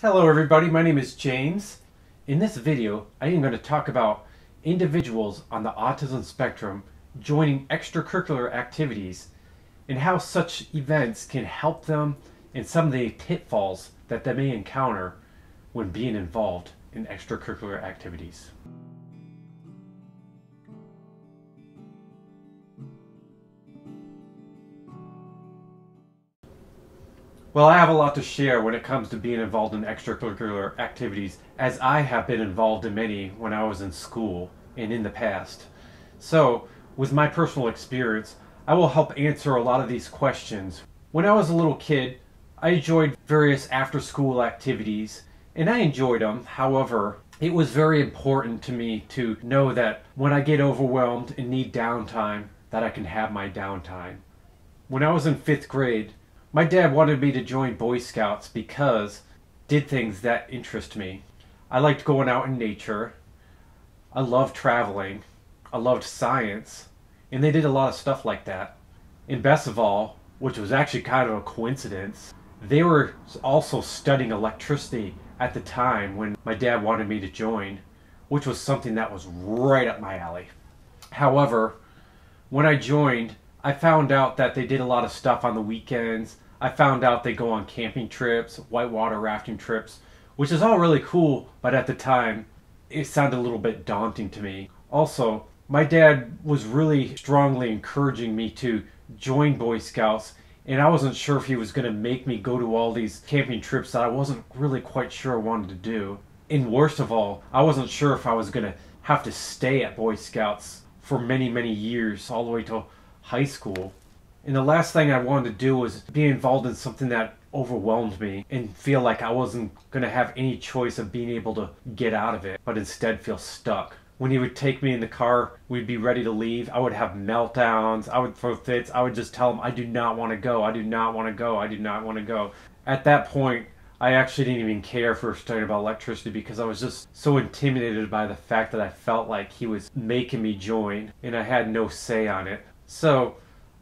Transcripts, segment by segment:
Hello everybody, my name is James. In this video, I am going to talk about individuals on the autism spectrum joining extracurricular activities and how such events can help them and some of the pitfalls that they may encounter when being involved in extracurricular activities. Well, I have a lot to share when it comes to being involved in extracurricular activities, as I have been involved in many when I was in school and in the past. So, with my personal experience, I will help answer a lot of these questions. When I was a little kid, I enjoyed various after-school activities, and I enjoyed them. However, it was very important to me to know that when I get overwhelmed and need downtime, that I can have my downtime. When I was in 5th grade, my dad wanted me to join Boy Scouts because did things that interest me. I liked going out in nature. I loved traveling. I loved science. And they did a lot of stuff like that. And best of all, which was actually kind of a coincidence, they were also studying electricity at the time when my dad wanted me to join, which was something that was right up my alley. However, when I joined, I found out that they did a lot of stuff on the weekends. I found out they go on camping trips, whitewater rafting trips, which is all really cool, but at the time, it sounded a little bit daunting to me. Also, my dad was really strongly encouraging me to join Boy Scouts, and I wasn't sure if he was going to make me go to all these camping trips that I wasn't really quite sure I wanted to do. And worst of all, I wasn't sure if I was going to have to stay at Boy Scouts for many, many years, all the way till high school. And the last thing I wanted to do was be involved in something that overwhelmed me and feel like I wasn't going to have any choice of being able to get out of it, but instead feel stuck. When he would take me in the car, we'd be ready to leave. I would have meltdowns. I would throw fits. I would just tell him, I do not want to go. I do not want to go. I do not want to go. At that point, I actually didn't even care if we were studying about electricity because I was just so intimidated by the fact that I felt like he was making me join and I had no say on it. So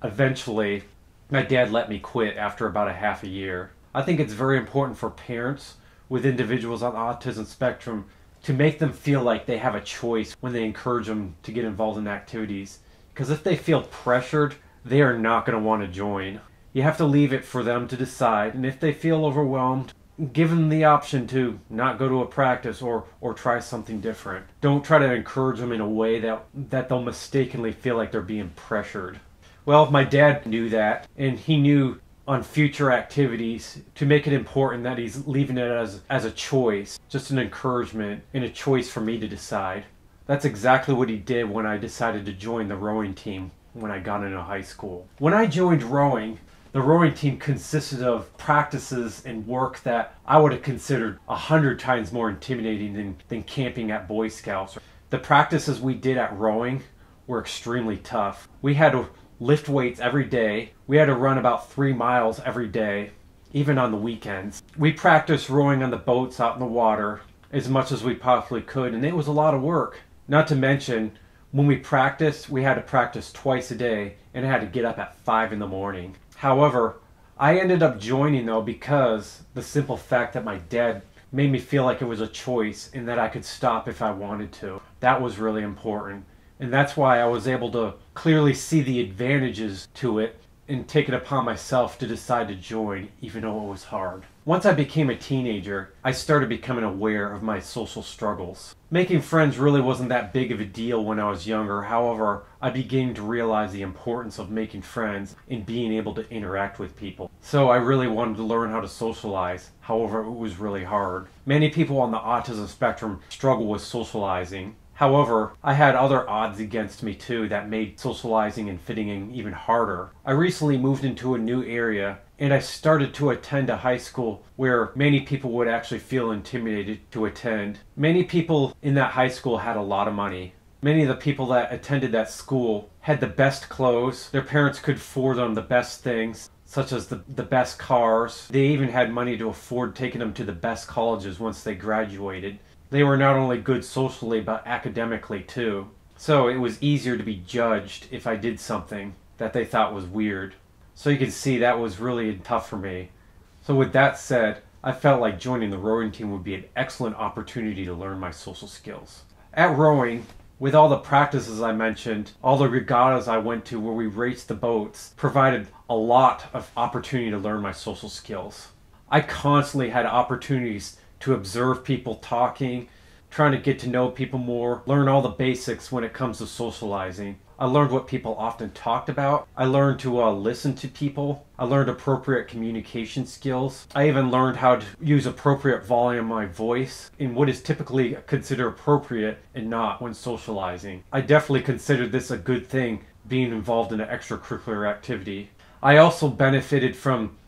eventually, my dad let me quit after about a half a year. I think it's very important for parents with individuals on the autism spectrum to make them feel like they have a choice when they encourage them to get involved in activities. Because if they feel pressured, they are not going to want to join. You have to leave it for them to decide, and if they feel overwhelmed, give them the option to not go to a practice or try something different. Don't try to encourage them in a way that they'll mistakenly feel like they're being pressured. Well, my dad knew that, and he knew on future activities to make it important that he's leaving it as a choice, just an encouragement and a choice for me to decide. That's exactly what he did when I decided to join the rowing team when I got into high school. When I joined rowing, the rowing team consisted of practices and work that I would have considered 100 times more intimidating than camping at Boy Scouts. The practices we did at rowing were extremely tough. We had to lift weights every day. We had to run about 3 miles every day, even on the weekends. We practiced rowing on the boats out in the water as much as we possibly could, and it was a lot of work. Not to mention, when we practiced, we had to practice twice a day, and I had to get up at 5 in the morning. However, I ended up joining though because the simple fact that my dad made me feel like it was a choice and that I could stop if I wanted to. That was really important. And that's why I was able to clearly see the advantages to it and take it upon myself to decide to join, even though it was hard. Once I became a teenager, I started becoming aware of my social struggles. Making friends really wasn't that big of a deal when I was younger. However, I began to realize the importance of making friends and being able to interact with people. So I really wanted to learn how to socialize. However, it was really hard. Many people on the autism spectrum struggle with socializing. However, I had other odds against me too that made socializing and fitting in even harder. I recently moved into a new area and I started to attend a high school where many people would actually feel intimidated to attend. Many people in that high school had a lot of money. Many of the people that attended that school had the best clothes. Their parents could afford them the best things, such as the best cars. They even had money to afford taking them to the best colleges once they graduated. They were not only good socially, but academically too. So it was easier to be judged if I did something that they thought was weird. So you can see that was really tough for me. So with that said, I felt like joining the rowing team would be an excellent opportunity to learn my social skills. At rowing, with all the practices I mentioned, all the regattas I went to where we raced the boats provided a lot of opportunity to learn my social skills. I constantly had opportunities to observe people talking, trying to get to know people more, learn all the basics when it comes to socializing. I learned what people often talked about. I learned to listen to people. I learned appropriate communication skills. I even learned how to use appropriate volume of my voice in what is typically considered appropriate and not when socializing. I definitely considered this a good thing, being involved in an extracurricular activity. I also benefited from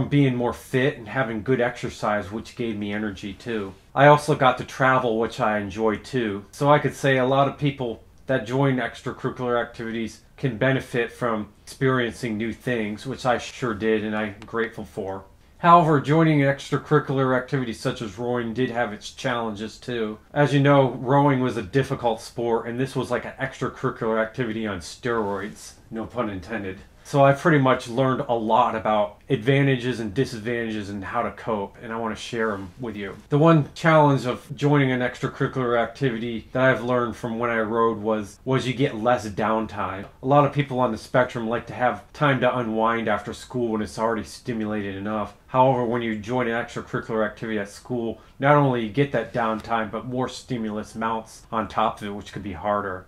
being more fit and having good exercise, which gave me energy too. I also got to travel, which I enjoyed too. So I could say a lot of people that join extracurricular activities can benefit from experiencing new things, which I sure did and I'm grateful for. However, joining extracurricular activities such as rowing did have its challenges too. As you know, rowing was a difficult sport and this was like an extracurricular activity on steroids, no pun intended. So I pretty much learned a lot about advantages and disadvantages and how to cope, and I want to share them with you. The one challenge of joining an extracurricular activity that I've learned from when I rowed was you get less downtime. A lot of people on the spectrum like to have time to unwind after school when it's already stimulated enough. However, when you join an extracurricular activity at school, not only you get that downtime, but more stimulus mounts on top of it, which could be harder.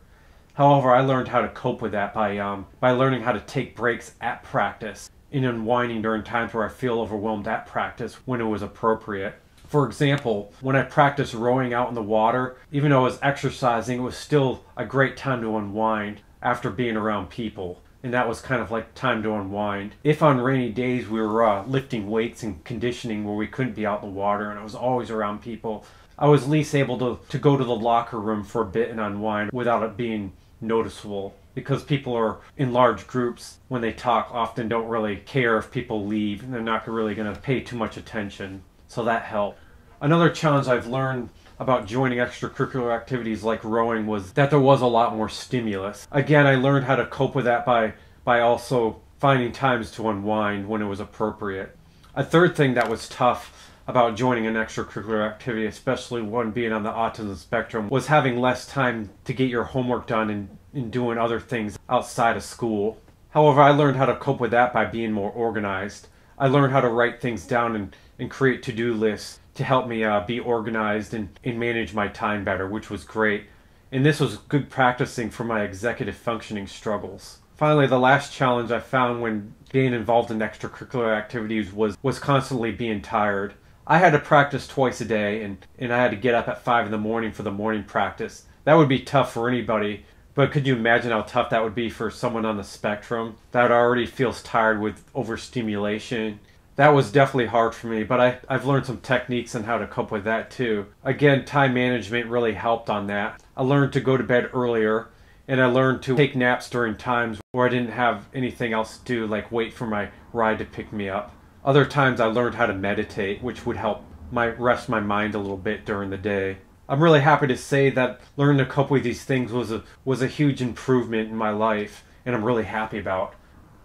However, I learned how to cope with that by learning how to take breaks at practice and unwinding during times where I feel overwhelmed at practice when it was appropriate. For example, when I practiced rowing out in the water, even though I was exercising, it was still a great time to unwind after being around people. And that was kind of like time to unwind. If on rainy days we were lifting weights and conditioning where we couldn't be out in the water and I was always around people, I was at least able to go to the locker room for a bit and unwind without it being noticeable, because people are in large groups when they talk often don't really care if people leave and they're not really going to pay too much attention, so that helped. Another challenge I've learned about joining extracurricular activities like rowing was that there was a lot more stimulus. Again, I learned how to cope with that by also finding times to unwind when it was appropriate. A third thing that was tough about joining an extracurricular activity, especially one being on the autism spectrum, was having less time to get your homework done and doing other things outside of school. However, I learned how to cope with that by being more organized. I learned how to write things down and create to-do lists to help me be organized and manage my time better, which was great. And this was good practicing for my executive functioning struggles. Finally, the last challenge I found when being involved in extracurricular activities was constantly being tired. I had to practice twice a day, and I had to get up at 5 in the morning for the morning practice. That would be tough for anybody, but could you imagine how tough that would be for someone on the spectrum that already feels tired with overstimulation? That was definitely hard for me, but I've learned some techniques on how to cope with that too. Again, time management really helped on that. I learned to go to bed earlier, and I learned to take naps during times where I didn't have anything else to do, like wait for my ride to pick me up. Other times I learned how to meditate, which would help rest my mind a little bit during the day. I'm really happy to say that learning to cope with these things was a huge improvement in my life, and I'm really happy about.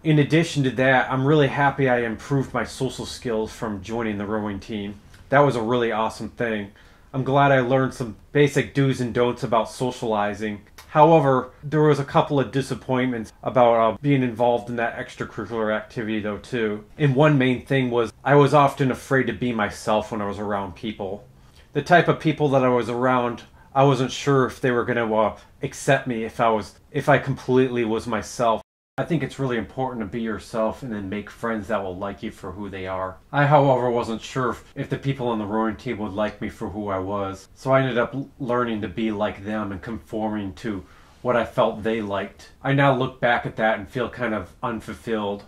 In addition to that, I'm really happy I improved my social skills from joining the rowing team. That was a really awesome thing. I'm glad I learned some basic do's and don'ts about socializing. However, there was a couple of disappointments about being involved in that extracurricular activity though too. And one main thing was I was often afraid to be myself when I was around people. The type of people that I was around, I wasn't sure if they were going to accept me if I completely was myself. I think it's really important to be yourself and then make friends that will like you for who they are. I, however, wasn't sure if the people on the rowing team would like me for who I was. So I ended up learning to be like them and conforming to what I felt they liked. I now look back at that and feel kind of unfulfilled.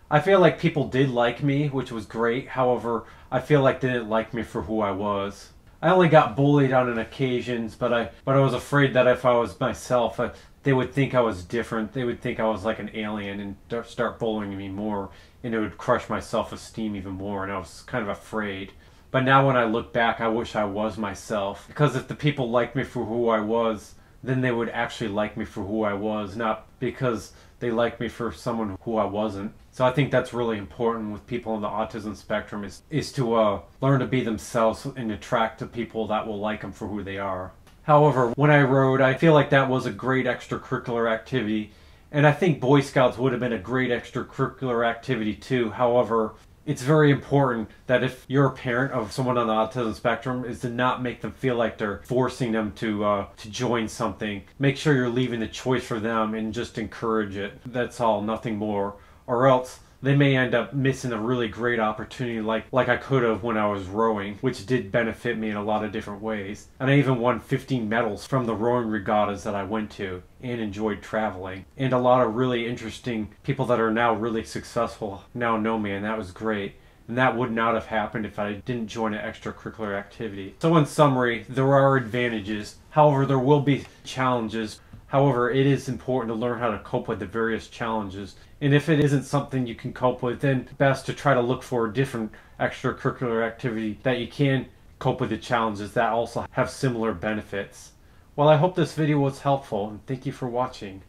I feel like people did like me, which was great. However, I feel like they didn't like me for who I was. I only got bullied on occasions, but I was afraid that if I was myself, they would think I was different. They would think I was like an alien and start bullying me more, and it would crush my self-esteem even more, and I was kind of afraid. But now when I look back, I wish I was myself, because if the people liked me for who I was, then they would actually like me for who I was, not because they liked me for someone who I wasn't. So I think that's really important with people on the autism spectrum is to learn to be themselves and attract to people that will like them for who they are. However, when I rode, I feel like that was a great extracurricular activity, and I think Boy Scouts would have been a great extracurricular activity too. However, it's very important that if you're a parent of someone on the autism spectrum is to not make them feel like they're forcing them to join something. Make sure you're leaving the choice for them and just encourage it. That's all, nothing more. Or else they may end up missing a really great opportunity like I could have when I was rowing, which did benefit me in a lot of different ways. And I even won 15 medals from the rowing regattas that I went to and enjoyed traveling. And a lot of really interesting people that are now really successful now know me, and that was great. And that would not have happened if I didn't join an extracurricular activity. So in summary, there are advantages. However, there will be challenges. However, it is important to learn how to cope with the various challenges. And if it isn't something you can cope with, then best to try to look for a different extracurricular activity that you can cope with the challenges that also have similar benefits. Well, I hope this video was helpful, and thank you for watching.